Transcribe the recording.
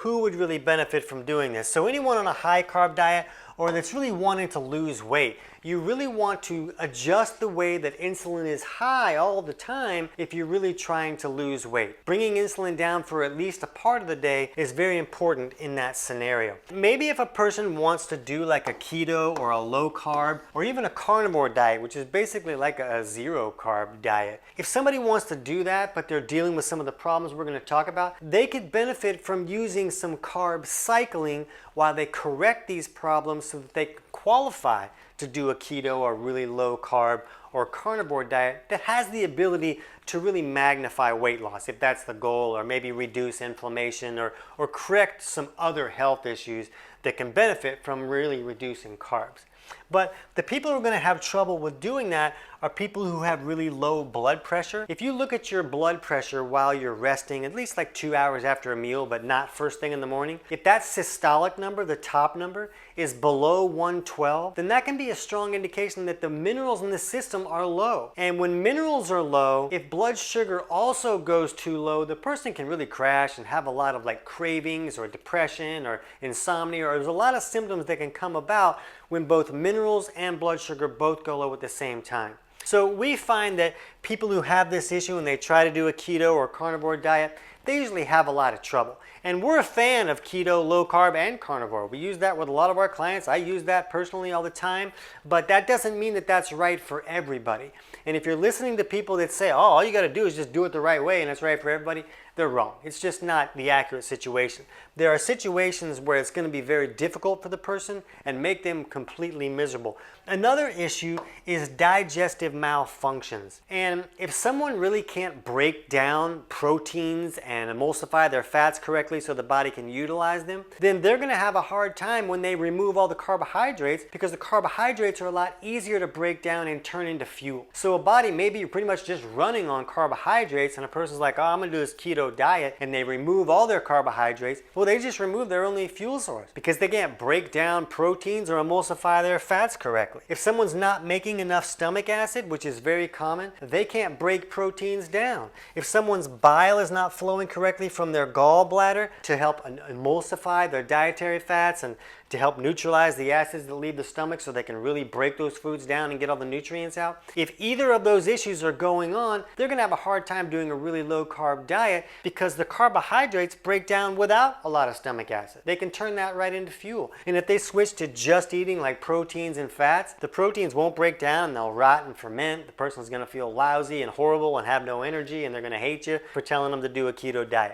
who would really benefit from doing this. So anyone on a high carb diet or that's really wanting to lose weight, you really want to adjust the way that insulin is high all the time if you're really trying to lose weight. Bringing insulin down for at least a part of the day is very important in that scenario. Maybe if a person wants to do like a keto or a low carb or even a carnivore diet, which is basically like a zero carb diet. If somebody wants to do that, but they're dealing with some of the problems we're going to talk about, they could benefit from using some carb cycling while they correct these problems so that they can qualify to do a keto or really low carb or carnivore diet that has the ability to really magnify weight loss if that's the goal, or maybe reduce inflammation or correct some other health issues that can benefit from really reducing carbs. But the people who are going to have trouble with doing that are people who have really low blood pressure. If you look at your blood pressure while you're resting, at least like 2 hours after a meal, but not first thing in the morning, if that systolic number, the top number, is below 112, then that can be a strong indication that the minerals in the system are low. And when minerals are low, if blood sugar also goes too low, the person can really crash and have a lot of like cravings or depression or insomnia, or there's a lot of symptoms that can come about when both minerals and blood sugar both go low at the same time. So we find that people who have this issue and they try to do a keto or carnivore diet, they usually have a lot of trouble. And we're a fan of keto, low carb, and carnivore. We use that with a lot of our clients. I use that personally all the time, but that doesn't mean that that's right for everybody. And if you're listening to people that say, oh, all you got to do is just do it the right way and it's right for everybody, they're wrong. It's just not the accurate situation. There are situations where it's going to be very difficult for the person and make them completely miserable. Another issue is digestive malfunctions. And if someone really can't break down proteins and emulsify their fats correctly so the body can utilize them, then they're going to have a hard time when they remove all the carbohydrates, because the carbohydrates are a lot easier to break down and turn into fuel. So a body, maybe you're pretty much just running on carbohydrates and a person's like, oh, I'm going to do this keto diet, and they remove all their carbohydrates. Well, they just remove their only fuel source because they can't break down proteins or emulsify their fats correctly. If someone's not making enough stomach acid, which is very common, they can't break proteins down. If someone's bile is not flowing correctly from their gallbladder to help emulsify their dietary fats and to help neutralize the acids that leave the stomach so they can really break those foods down and get all the nutrients out. If either of those issues are going on, they're going to have a hard time doing a really low carb diet because the carbohydrates break down without a lot of stomach acid. They can turn that right into fuel. And if they switch to just eating like proteins and fats, the proteins won't break down, they'll rot and ferment. The person's going to feel lousy and horrible and have no energy, and they're going to hate you for telling them to do a keto diet.